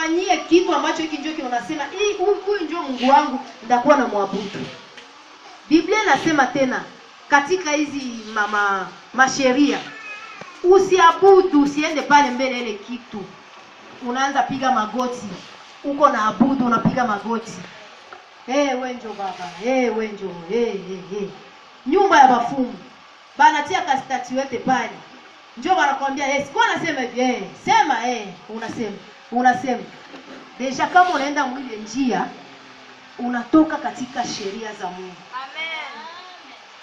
unifanyie kitu ambacho hiki ndio unasema huyu ndio Mungu wangu, nitakuwa na muabudu. Biblia inasema tena katika hizi masheria, usiabudu, usiende pale mbele ile kitu. Unaanza piga magoti. Uko na abudu unapiga magoti. Wewe njoo baba. Wewe njoo. Nyumba ya bafumu. Banatia kastatuete pale. Njoo wanakuambia sikuwa nasema hivi. Sema unasema. Deja kama unaenda mwile njia unatoka katika sheria za Mungu. Amen.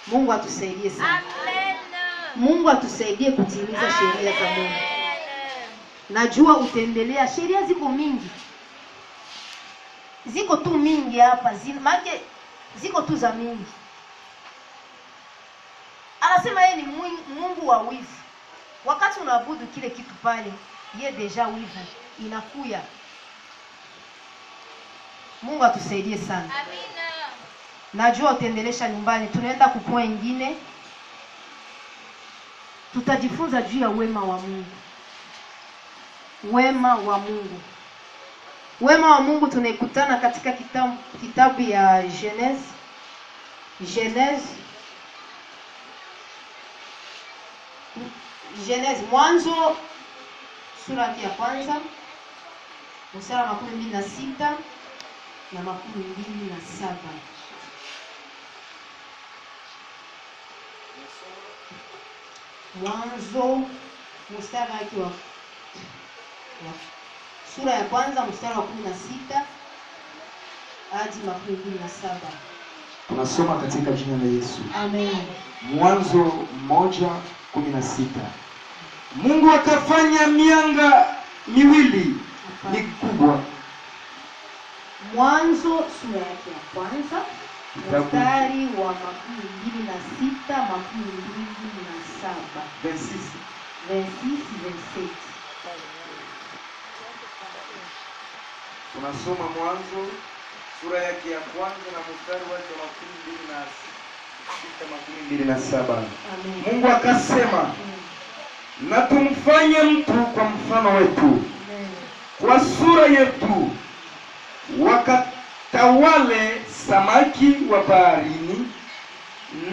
Mungu atusaidie sana. Amen. Mungu atusaidie kutimiza sheria za Mungu. Najua utaendelea, sheria ziko mingi. Ziko tu mingi hapa, ziko tu za mingi. Anasema yeye ni Mungu wa wivu. Wakati unaabudu kile kitu pale, yeye deja wivu inakuya. Mungu atusaidie sana. Amina. Najua utaendelesha nyumbani. Tunaenda kukua ingine. Tutajifunza juu ya wema wa Mungu. Wema wa Mungu. Wema wa Mungu tunaikutana katika kitabu ya Genèse, Mwanzo sura ya kwanza mstari wa 26 na 27. Mwanzo mstari wa sura ya kwanza mstari wa 16 hadi 27. Tunasoma katika jina la Yesu. Amen. Mwanzo 1:16. Mungu akafanya mianga miwili mikubwa. Mwanzo sura yake ya kwanza mstari wa 26 27. 26. Tunasoma Mwanzo sura yake ya kwanza na mstari wake wa 26-27. Mungu akasema, na tumfanye mtu kwa mfano wetu, kwa sura yetu, wakatawale samaki wa baharini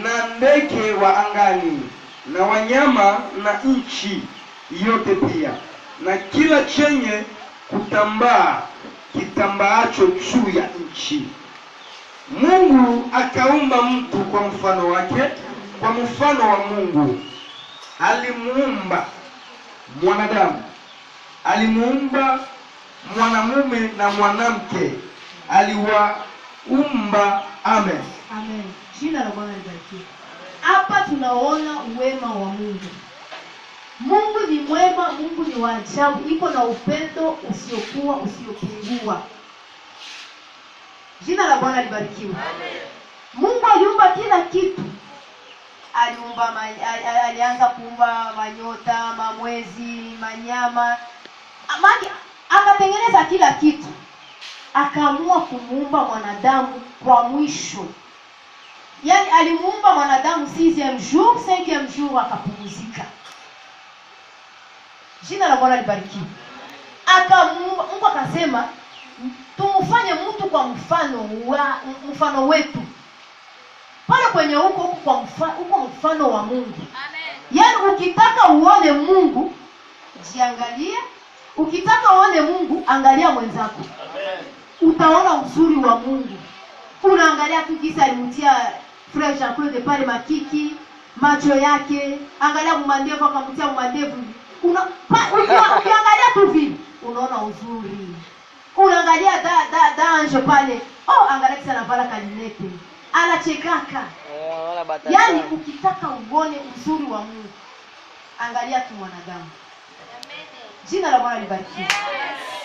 na ndege wa angani na wanyama na nchi yote pia na kila chenye kutambaa kitambaacho juu ya nchi. Mungu akaumba mtu kwa mfano wake, kwa mfano wa Mungu alimuumba mwanadamu. Alimuumba mwanamume na mwanamke aliwaumba. Amen. Amen. Jina la Bwana libarikiwe. Hapa tunaona wema wa Mungu. Mungu ni mwema, Mungu ni wa ajabu, iko na upendo usiopungua. Jina la Bwana libarikiwe. Amen. Mungu aliumba kila kitu. Alianza kuumba manyota, mamwezi, manyama. Akatengeneza kila kitu. Akaamua kumuumba mwanadamu kwa mwisho. Yaani alimuumba mwanadamu 6e jour, 5e jour akapumzika. Jina la Bwana libarikiwe. Mungu akasema tumfanye mtu kwa mfano wetu. Pale kwenye huko mfano wa Mungu. Amen. Yaani ukitaka uone Mungu, jiangalie. Ukitaka uone Mungu, angalia mwenzako. Amen. Utaona uzuri wa Mungu. Unaangalia tu kisa alimtia Frère Jean-Claude pale makiki, macho yake, angalia mmandevu akamtia mmandevu. Ukiangalia tu vile, unaona uzuri. Unaangalia Ange pale, angalia kisa anavala kalinete. Anachekaka. Yaani ukitaka uone uzuri wa Mungu, angalia tu mwanadamu. Jina la Bwana libarikiwe.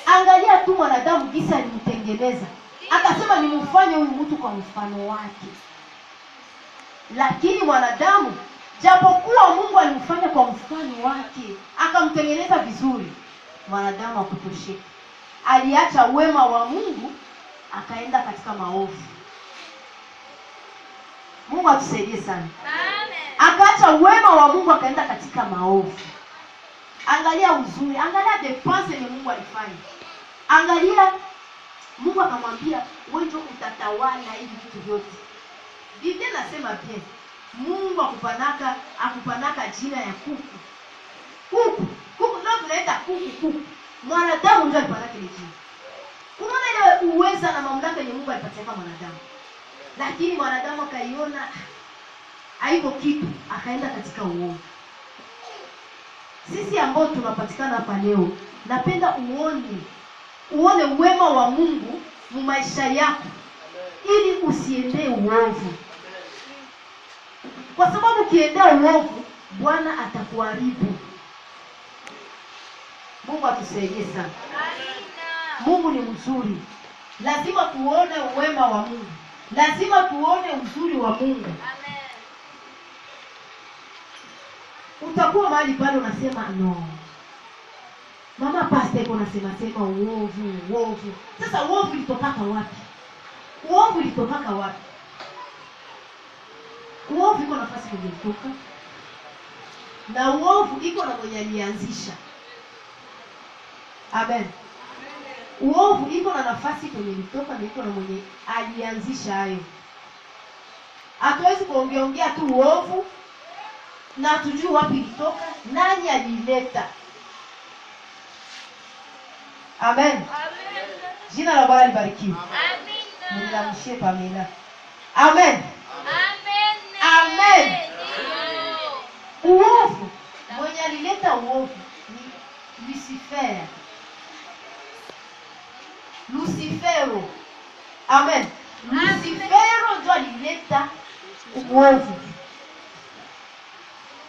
Angalia tu mwanadamu kisa alimtengeneza. Akasema nimufanye huyu mtu kwa mfano wake. Lakini mwanadamu, japokuwa Mungu alimfanya kwa mfano wake, akamtengeneza vizuri, mwanadamu hakutosheka. Aliacha wema wa Mungu, akaenda katika maovu. Mungu atusaidie sana. Amen. Akaacha wema wa Mungu, akaenda katika maovu. Angalia uzuri, angalia depense yenye Mungu alifanya. Angalia, Mungu akamwambia wewe ndio utatawala hivi vitu vyote. Biblia inasema pia Mungu akupanaka jina ya kuku. Kuku ndio tunaita kuku. Mwanadamu ndio alipanaka ile jina. Unaona ile uweza na mamlaka yenye Mungu alipatia kwa mwanadamu. Lakini mwanadamu akaiona haiko kitu, akaenda katika uovu. Sisi ambao tunapatikana hapa leo, napenda uone wema wa Mungu mu maisha yako ili usiendee uovu. Kwa sababu ukiendea uovu, Bwana atakuharibu. Mungu atusaidie sana. Mungu ni mzuri. Lazima tuone wema wa Mungu. Lazima tuone uzuri wa Mungu. Amen. Utakuwa mahali pale unasema no. Mama pastor iko nasema uovu. Sasa uovu ulitokaka wapi? Uovu ulitokaka wapi? Uovu iko nafasi kwenye kutoka. Na uovu iko na mwenye alianzisha. Amen. Uovu iko na nafasi kwenye kutoka na iko na mwenye alianzisha hayo. Hatuwezi kuongea tu uovu na tujue wapi ilitoka, nani alileta. Amen. Amen. Jina la Bwana libarikiwe. Amen. Nilamshie Pamela. Amen. Amen. Amen. Uovu, mwenye alileta uovu ni Lucifero. Amen. Lucifero ndio alileta uovu.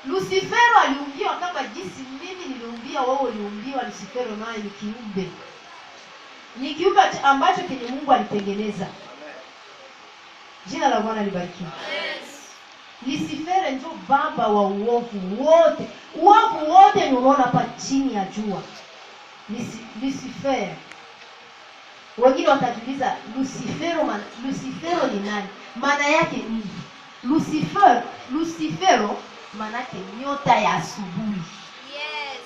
Lucifero aliumbiwa kama jinsi mimi niliumbia, wewe uliumbiwa. Lucifero naye ni kiumbe. Ni kiumbe ambacho kenye Mungu alitengeneza. Jina la Bwana libarikiwe. Yes. Lucifero ndio baba wa uovu wote. Uovu wote ni unaona hapa chini ya jua. Lucifero. Wengine watajiuliza Lucifero ni nani? Maana yake ni Lucifero maana yake nyota ya asubuhi. Yes.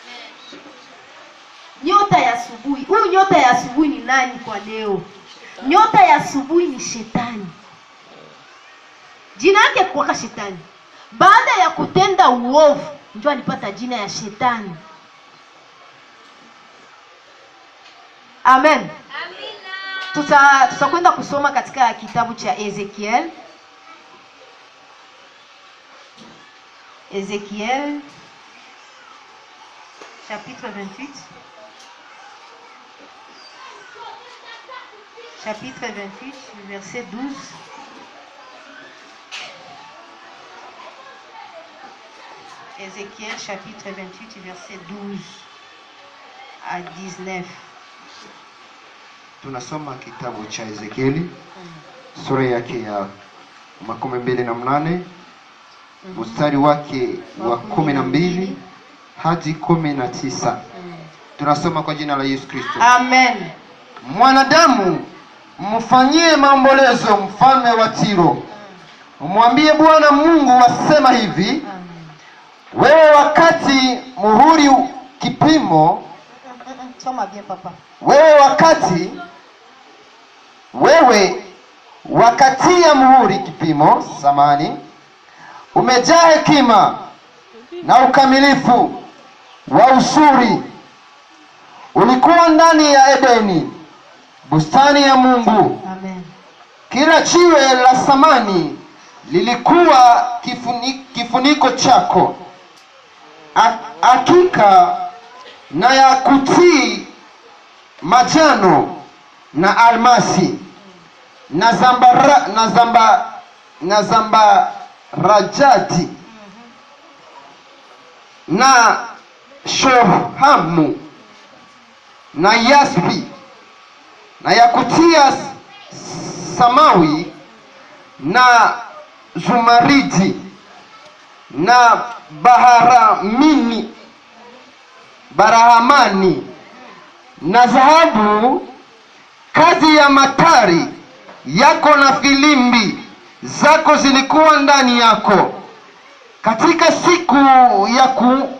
Amen. Nyota ya asubuhi. Huyu nyota ya asubuhi ni nani kwa leo? Nyota ya asubuhi ni Shetani. Jina yake kwa Shetani. Baada ya kutenda uovu ndio alipata jina ya Shetani. Amen. Amina. Tutakwenda kusoma katika kitabu cha Ezekiel. Ezekiel chapitre 28. Chapitre 28, verset 12. Ezekiel chapitre 28, verset 12 à 19. Tunasoma kitabu cha Ezekieli sura yake ya 28 mstari wake wa 12 hadi 19. Tunasoma kwa jina la Yesu Kristo. Amen. Mwanadamu, mfanyie maombolezo mfalme wa Tiro. Umwambie Bwana Mungu wasema hivi: wewe wakati muhuri kipimo, Soma bien papa. Wewe wakatia muhuri kipimo samani, umejaa hekima na ukamilifu wa uzuri. Ulikuwa ndani ya Edeni, bustani ya Mungu. Amen. Kila jiwe la samani lilikuwa kifuniko chako. Hakika na yakuti, majano na almasi na zambarajadi na shohamu na yaspi na yakutia samawi na zumaridi na barahamani na dhahabu, kazi ya matari yako na filimbi zako zilikuwa ndani yako. Katika siku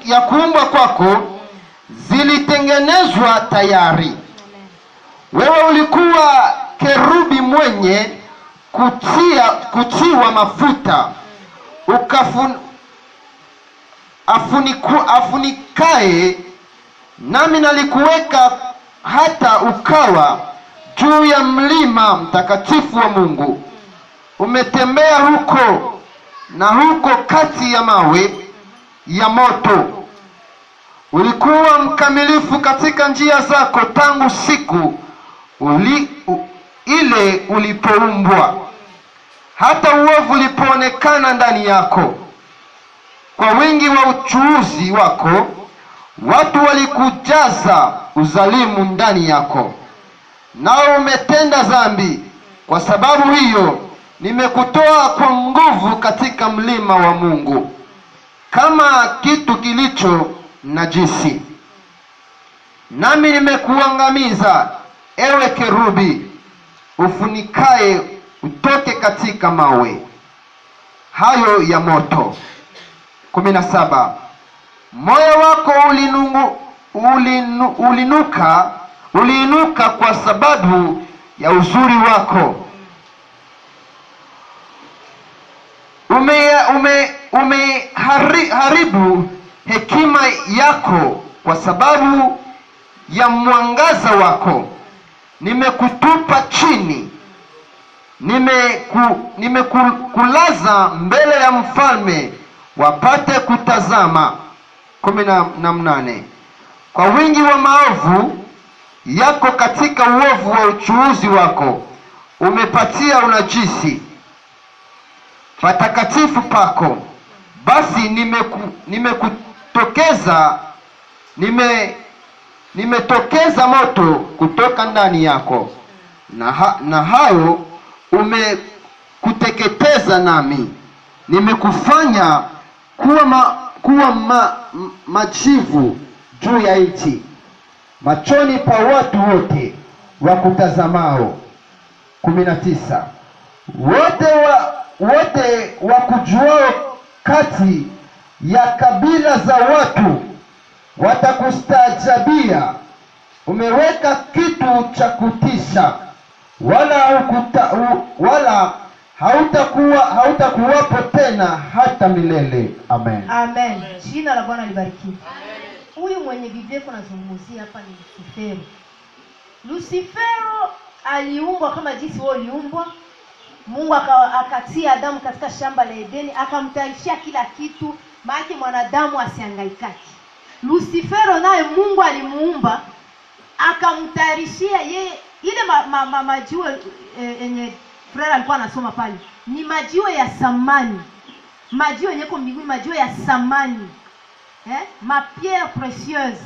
ya kuumbwa kwako zilitengenezwa tayari. wewe ulikuwa kerubi mwenye kutiwa mafuta, afunikae, nami nalikuweka hata ukawa juu ya mlima mtakatifu wa Mungu. Umetembea huko na huko kati ya mawe ya moto. Ulikuwa mkamilifu katika njia zako tangu siku ile ulipoumbwa, hata uovu ulipoonekana ndani yako. Kwa wingi wa uchuuzi wako watu walikujaza uzalimu ndani yako, nao umetenda dhambi. Kwa sababu hiyo nimekutoa kwa nguvu katika mlima wa Mungu, kama kitu kilicho najisi. Nami nimekuangamiza, ewe kerubi, ufunikaye, utoke katika mawe hayo ya moto. 17. Moyo wako uliinuka kwa sababu ya uzuri wako. Umeharibu hekima yako kwa sababu ya mwangaza wako. Nimekutupa chini, nimekulaza mbele ya mfalme wapate kutazama. 18. Kwa wingi wa maovu yako katika uovu wa uchuuzi wako umepatia unajisi patakatifu pako. Basi nimetokeza moto kutoka ndani yako, na hayo umekuteketeza, nami nimekufanya kuwa majivu juu ya nchi, machoni pa watu wote wakutazamao. 19. Wote wakujuao kati ya kabila za watu watakustaajabia. Umeweka kitu cha kutisha, wala hautakuwapo tena hata milele. Amen. Amen. Jina la Bwana libarikiwe. Huyu mwenye Biblia kunazungumzia hapa ni Lucifero. Lucifero aliumbwa kama jinsi wewe uliumbwa. Mungu akatia Adamu katika shamba la Edeni, akamtayarishia kila kitu maana mwanadamu asihangaikaki. Lucifero naye Mungu alimuumba, akamtayarishia yeye ile majiwe yenye Frere alikuwa anasoma pale. Ni majiwe ya samani. Majiwe yenye kwa mbinguni, majiwe ya samani. Ma pierre précieuse.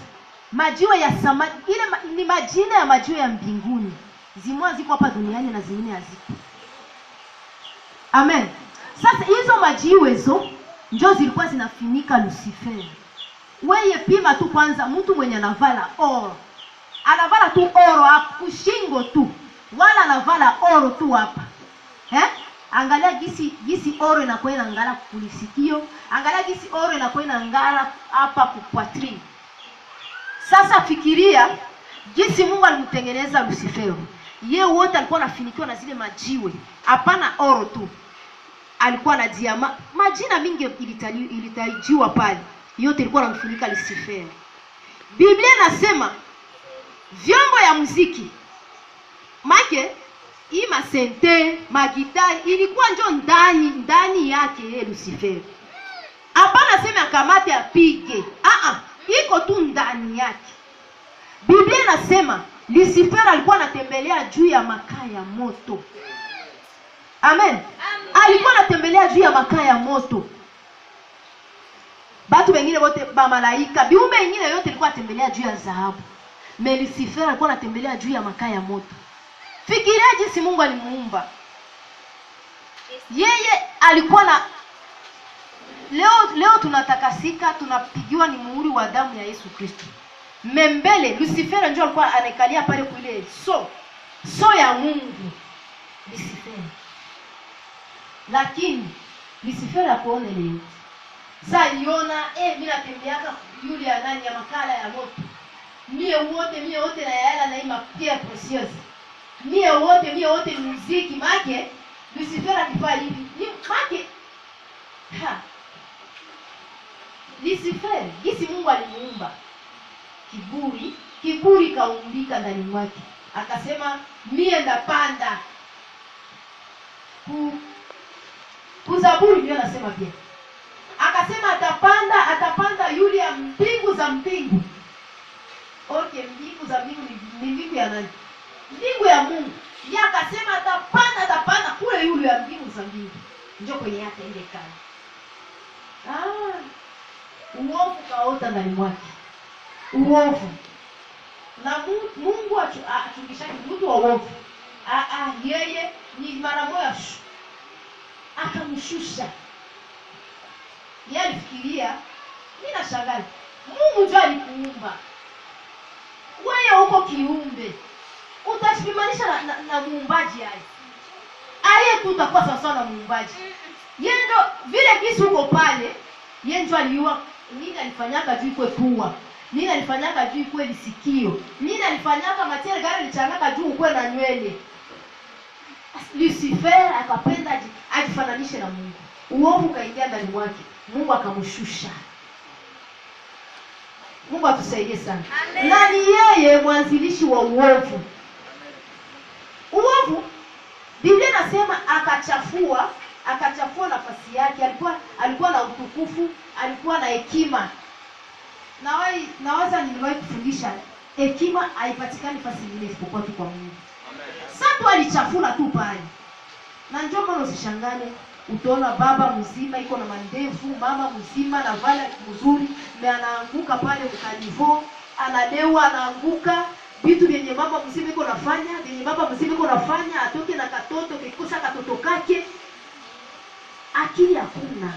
Majiwe ya samani. Ile ni majina ya majiwe ya mbinguni. Zimwa ziko hapa duniani na zingine haziko. Amen. Sasa hizo majiwe hizo ndio zilikuwa zinafinika Lucifero. Wewe pima tu kwanza mtu mwenye anavala oro. Anavala tu oro hapo kushingo tu. Wala anavala oro tu hapa. Angalia gisi oro inakuwa inangara kulisikio, angalia gisi oro inakuwa inangara hapa kupoitrine. Sasa fikiria gisi Mungu alimtengeneza Lucifero. Yeye wote alikuwa anafinikiwa na zile majiwe. Hapana oro tu. Alikuwa na diama, majina mingi ilitajiwa pale. Yote ilikuwa inamfunika Lucifero. Biblia inasema vyombo ya muziki make hii masente, magitari ilikuwa njo ndani yake Lucifero. Hapana sema akamate apige. Iko tu ndani yake. Biblia inasema Lucifero alikuwa anatembelea juu ya makaa ya moto. Amen. Alikuwa anatembelea juu ya makaa ya moto. Batu wengine wote ba malaika, viumbe wengine yote ilikuwa anatembelea juu ya dhahabu. Lucifero alikuwa anatembelea juu ya makaa ya moto. Fikiria jinsi Mungu alimuumba. Yeye alikuwa na leo tunatakasika, tunapigiwa ni muhuri wa damu ya Yesu Kristo. Mbele Lucifero ndio alikuwa anakalia pale kule so ya Mungu Lucifero. Lakini Lucifero akaona leo. Sasa iona mimi natembeaka yule ya nani ya makala ya moto. mie wote na yala na ima pierre précieuse. Mie wote muziki make Lucifer akifaa hivi. Ni make Lucifer, gisi Mungu alimuumba. Kiburi kaungulika ndani mwake. Akasema mie ndapanda. Kuzaburi ndio anasema pia. Akasema atapanda yule ya mbingu za mbingu. Okay, mbingu za mbingu ni mbingu ya nani? Mbingu ya Mungu. Yeye akasema atapanda kule yule ya mbingu za mbingu. Ndio kwenye yake ile kale. Uovu kaota ndani mwake. Uovu. Na Mungu achungishaki mtu wa uovu. Yeye ni mara moja akamshusha. Yeye alifikiria, mimi nashangaa. Mungu ndiye alikuumba. Wewe uko kiumbe. Utajipimanisha na muumbaji yeye. Tu utakuwa sawa na muumbaji. Yeye ndo vile kisi uko pale, yeye ndo aliua nini alifanyaka juu kwa pua. Nini alifanyaka juu kwa lisikio. Nini alifanyaka matiere gani alichangaka juu kwa na nywele. Lucifer akapenda ajifananishe na Mungu. Uovu kaingia ndani mwake. Mungu akamshusha. Mungu atusaidie sana. Na ni yeye mwanzilishi wa uovu. Uovu Biblia inasema akachafua nafasi yake. Alikuwa na utukufu, alikuwa na hekima. Nawaza niliwahi kufundisha hekima haipatikani nafasi nyingine isipokuwa tu kwa Mungu. Sasa alichafula tu pale. Na njoo maana usishangane, utaona baba mzima iko na mandevu, mama mzima na vala mzuri, na anaanguka pale mkalivo, anadewa anaanguka, vitu vyenye mama mzima iko nafanya, atoke na katoto kikosa katoto kake. Akili hakuna.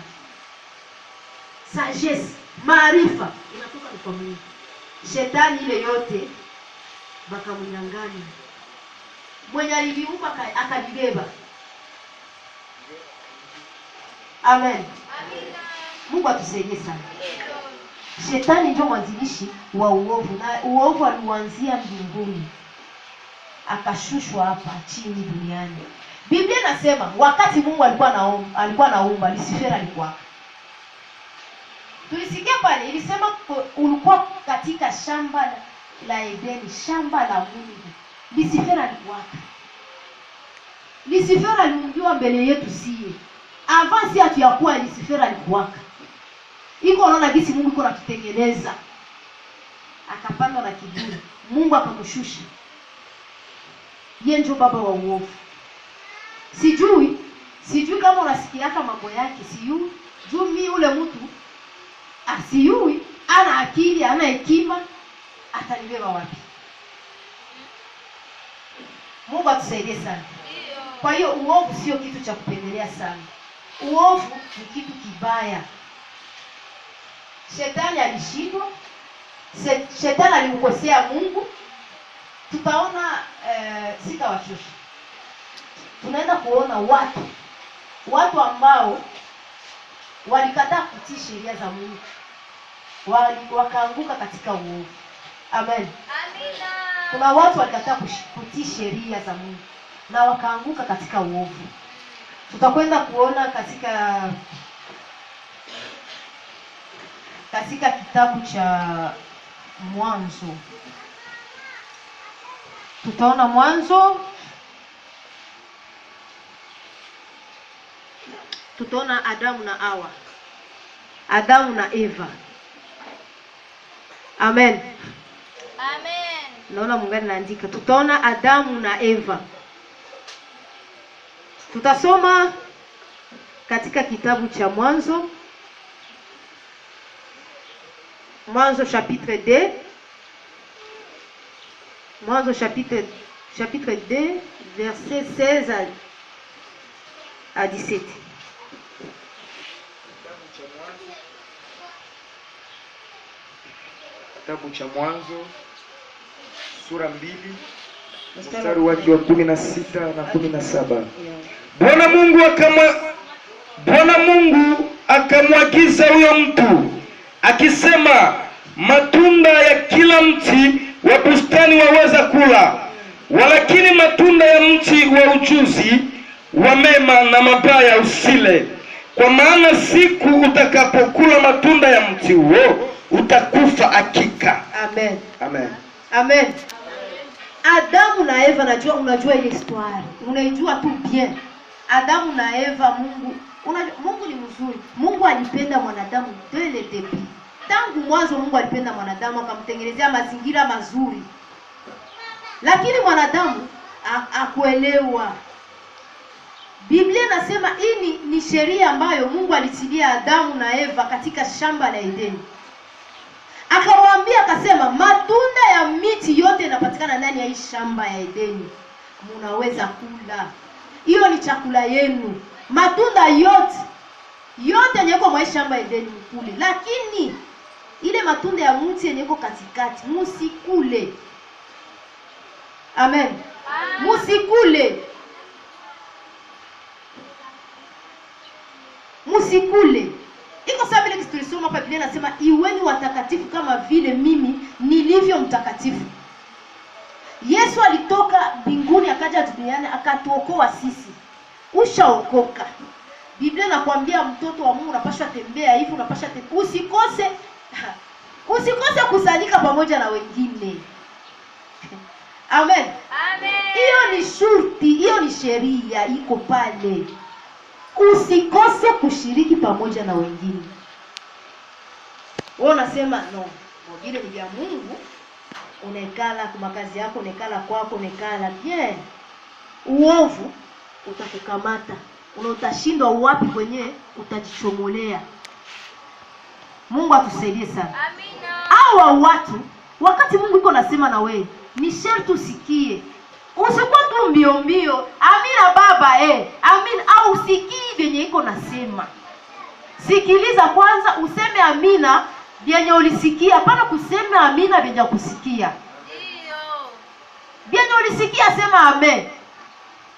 Sagesse, maarifa inatoka kwa Mungu. Shetani ile yote bakamnyang'anya. Mwenye aliviumba akajibeba. Amen. Amina. Mungu atusaidie sana. Shetani ndio mwanzilishi wa uovu, na uovu alianzia mbinguni akashushwa hapa chini duniani. Biblia inasema wakati Mungu alikuwa anaumba, Lucifer alikuwa. Tulisikia pale ilisema ulikuwa katika shamba la Edeni, shamba la Mungu. Lucifer alikuwa. Lucifer aliumbiwa mbele yetu sie. Avant si hatuyakuwa Lucifer alikuwa. Iko unaona gisi Mungu iko anatutengeneza. Akapanda na kiburi. Mungu akamshusha. Yeye ndio baba wa uovu. Sijui kama unasikia mambo yake, sijui. Juu mimi ule mtu asiyui, ana akili, ana hekima, atanibeba wapi? Mungu atusaidie sana. Kwa hiyo uovu sio kitu cha kupendelea sana. Uovu ni kitu kibaya. Shetani alishindwa. Shetani alimkosea Mungu. Tutaona sitawachosha. Tunaenda kuona watu ambao walikataa kutii sheria za Mungu. Wakaanguka katika uovu. Amen. Amina. Kuna watu walikataa kutii sheria za Mungu na wakaanguka katika uovu. Tutakwenda kuona katika kitabu cha Mwanzo. Tutaona Mwanzo. Tutaona Adamu na Hawa. Adamu na Eva. Amen. Amen. Naona Mungu anaandika. Tutaona Adamu na Eva. Tutasoma katika kitabu cha Mwanzo. Mwanzo chapitre 2. Mwanzo chapitre 2 verset 16 à 17. Kitabu cha Mwanzo sura 2 mstari wake wa 16 na 17. Bwana Mungu akamwagiza huyo mtu akisema, matunda ya kila mti wa bustani waweza kula, walakini matunda ya mti wa ujuzi wa mema na mabaya usile, kwa maana siku utakapokula matunda ya mti huo utakufa hakika. Amen. Amen. Amen. Adamu na Eva, unajua ile histoire. Unaijua tu bien. Adamu na Eva, Mungu ni mzuri. Mungu alipenda mwanadamu dès le début. Tangu mwanzo Mungu alipenda mwanadamu, akamtengenezea mazingira mazuri. Lakini mwanadamu hakuelewa. Biblia inasema hii ni sheria ambayo Mungu alitilia Adamu na Eva katika shamba la Edeni. Akawaambia akasema, matunda ya miti yote inapatikana ndani ya hii shamba ya Edeni, mnaweza kula. Hiyo ni chakula yenu. Matunda yote yenye iko mwa shamba ya Edeni mkule. Lakini ile matunda ya mti yenye iko katikati msikule. Amen. Msikule. Msikule. Iko sababu ile kitu tulisoma hapa, Biblia inasema iweni watakatifu kama vile mimi nilivyo mtakatifu. Yesu alitoka mbinguni akaja duniani akatuokoa sisi. Ushaokoka. Biblia inakwambia mtoto wa Mungu unapaswa tembea hivi, unapaswa usikose kusanyika pamoja na wengine. Amen. Amen. Hiyo ni shurti, hiyo ni sheria iko pale. Usikose kushiriki pamoja na wengine. Wewe unasema no, mwingine ni ya Mungu, unaikala kwa makazi yako, unaikala kwako, unaikala bien. Uovu utakukamata. Utashindwa wapi kwenye utajichomolea. Mungu atusaidie sana. Amina. Hawa watu wakati Mungu yuko nasema na wewe, ni sharti usikie. Usikuwa tu mbio. Amina baba amina, au usikii vyenye iko nasema. Sikiliza kwanza useme amina vyenye ulisikia, hapana kusema amina vyenye kusikia. Ndio. Vyenye ulisikia sema amen.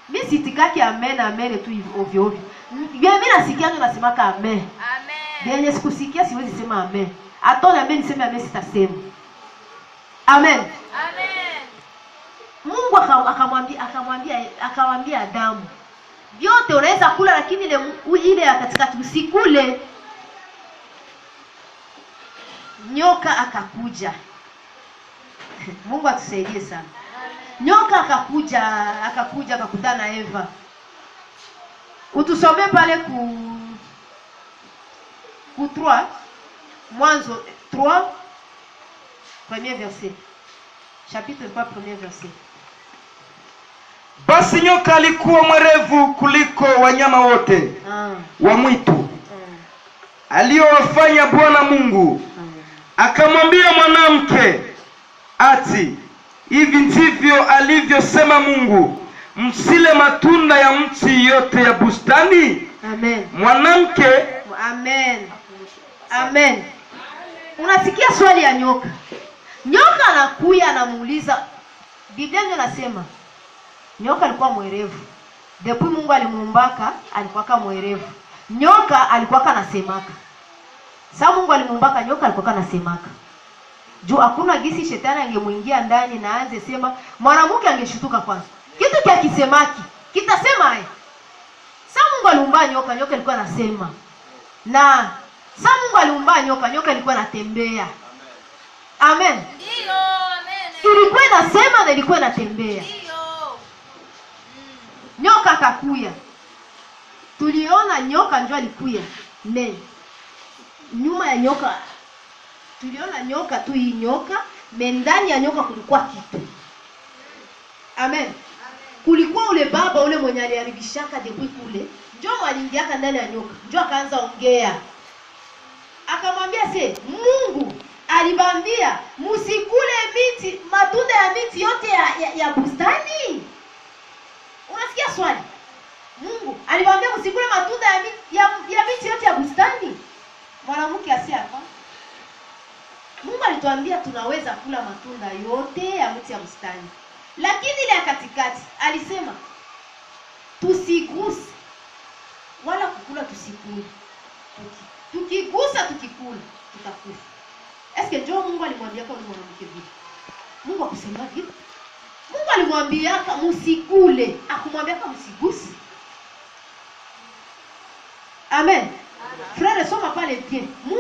Mimi sitikaki amen tu ovyo ovyo. Mimi nasikia ndo nasemaka amen. Amen. Vyenye sikusikia siwezi sema amen. Atona amen niseme amen sitasema. Amen. Amen. Mungu akamwambia Adamu, vyote unaweza kula lakini ile ya katikati usikule. Nyoka akakuja. Mungu atusaidie sana. Nyoka akakuja akakutana na Eva. Utusomee pale ku 3 Mwanzo 3 premier verset. Chapitre 3 premier verset. Basi nyoka alikuwa mwerevu kuliko wanyama wote wa mwitu aliyowafanya Bwana Mungu. Akamwambia mwanamke, ati hivi ndivyo alivyosema Mungu, msile matunda ya mti yote ya bustani? Amen. Mwanamke. Amen. Amen. Unasikia swali ya nyoka. Nyoka anakuya anamuuliza. Biblia inasema nyoka alikuwa mwerevu. Depuis Mungu alimuumbaka alikuwa mwerevu. Nyoka alikuwa anasemaka. Sasa Mungu alimuumbaka nyoka alikuwa anasemaka. Juu hakuna gisi shetani angemuingia ndani na aanze sema, mwanamke angeshutuka kwanza. Kitu kia kisemaki kitasema Sasa Mungu aliumba nyoka ilikuwa anasema. Na sasa Mungu aliumba nyoka ilikuwa anatembea. Amen. Ndio, amen. Ilikuwa inasema na ilikuwa inatembea. Ndio. Nyoka akakuya. Tuliona nyoka ndio alikuya. Nyuma ya nyoka tuliona nyoka tu, hii nyoka, ndani ya nyoka kulikuwa kitu. Amen. Kulikuwa ule baba ule mwenye aliharibishaka depuis kule. Njoo aliingiaka ndani ya nyoka. Njoo akaanza ongea. Akamwambia Mungu alibambia msikule matunda ya miti yote ya bustani. Unasikia swali? Mungu alibambia msikule matunda ya miti yote ya bustani. Mwanamke asiapa. Mungu alituambia tunaweza kula matunda yote ya miti ya bustani. Lakini ile ya katikati alisema tusiguse wala kukula tusikule. Tukigusa tukikula tutakufa. Eske njoo Mungu alimwambia kwa mwanamke vipi? Mungu akusema hivi. Mungu alimwambia msikule, akumwambia msigusi. Amen. Frère, soma pale bien.